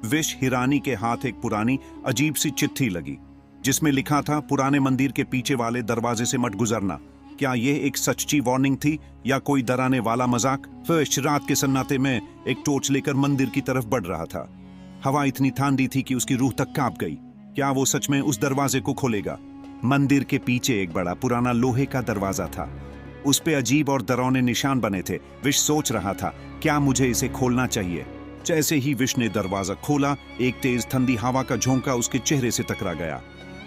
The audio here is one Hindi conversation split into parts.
विश हिरानी के हाथ एक पुरानी अजीब सी चिट्ठी लगी जिसमें लिखा था, पुराने मंदिर के पीछे वाले दरवाजे से मत गुजरना। क्या यह एक सच्ची वार्निंग थी या कोई डराने वाला मजाक? विश रात के सन्नाटे में एक टॉर्च लेकर मंदिर की तरफ बढ़ रहा था। हवा इतनी ठंडी थी कि उसकी रूह तक कांप गई। क्या वो सच में उस दरवाजे को खोलेगा? मंदिर के पीछे एक बड़ा पुराना लोहे का दरवाजा था। उस पे अजीब और डरावने निशान बने थे। विश सोच रहा था, क्या मुझे इसे खोलना चाहिए? जैसे ही विश ने दरवाजा खोला, एक तेज ठंडी हवा का झोंका उसके चेहरे से टकरा गया।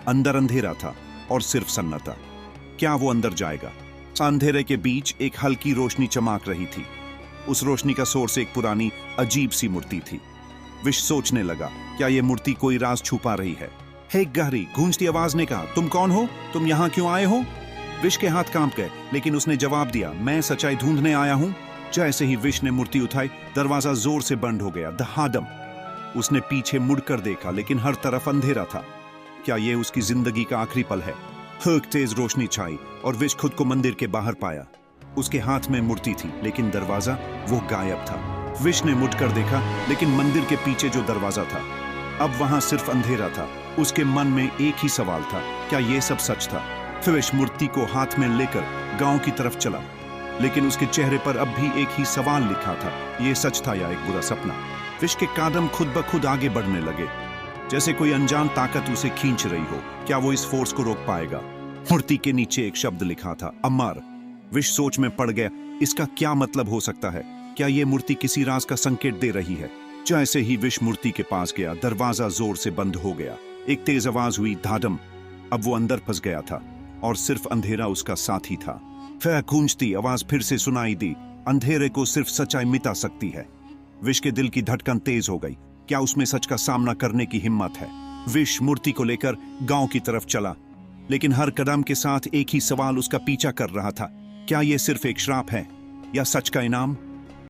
अंदर अंधेरा था और सिर्फ सन्नाटा। क्या वो अंदर जाएगा? अंधेरे के बीच एक हल्की रोशनी चमक रही थी। उस रोशनी का सोर्स एक पुरानी अजीब सी मूर्ति थी। विश सोचने लगा, क्या ये मूर्ति कोई राज छुपा रही है? एक गहरी गूंजती आवाज ने कहा, तुम कौन हो? तुम यहाँ क्यों आए हो? विश के हाथ कांप गए, लेकिन उसने जवाब दिया, मैं सच्चाई ढूंढने आया हूँ। जैसे ही विश ने मूर्ति उठाई, दरवाजा जोर से बंद हो गया। धड़ाधड़। उसने पीछे मुड़कर देखा, लेकिन हर तरफ अंधेरा था। क्या यह उसकी जिंदगी का आखिरी पल है? एक तेज रोशनी छाई और विश खुद को मंदिर के बाहर पाया। उसके हाथ में मूर्ति थी, लेकिन दरवाजा वो गायब था। विश ने मुड़कर देखा, लेकिन मंदिर के पीछे जो दरवाजा था, अब वहां सिर्फ अंधेरा था। उसके मन में एक ही सवाल था, क्या यह सब सच था? विश मूर्ति को हाथ में लेकर गांव की तरफ चला, लेकिन उसके चेहरे पर अब भी एक ही सवाल लिखा था, यह सच था या एक बुरा सपना? विश के कदम खुद ब खुद आगे बढ़ने लगे, जैसे कोई अनजान ताकत उसे खींच रही हो। क्या वो इस फोर्स को रोक पाएगा? मूर्ति के नीचे एक शब्द लिखा था, अमर। विश सोच में पड़ गया, इसका क्या मतलब हो सकता है? क्या यह मूर्ति किसी राज का संकेत दे रही है? जैसे ही विश मूर्ति के पास गया, दरवाजा जोर से बंद हो गया। एक तेज आवाज हुई, धाडम। अब वो अंदर फंस गया था और सिर्फ अंधेरा उसका साथी था। फिर गूंजती आवाज फिर से सुनाई दी, अंधेरे को सिर्फ सच्चाई मिटा सकती है। विश के दिल की धड़कन तेज हो गई। क्या उसमें सच का सामना करने की हिम्मत है? विश मूर्ति को लेकर गांव की तरफ चला, लेकिन हर कदम के साथ एक ही सवाल उसका पीछा कर रहा था, क्या यह सिर्फ एक श्राप है या सच का इनाम?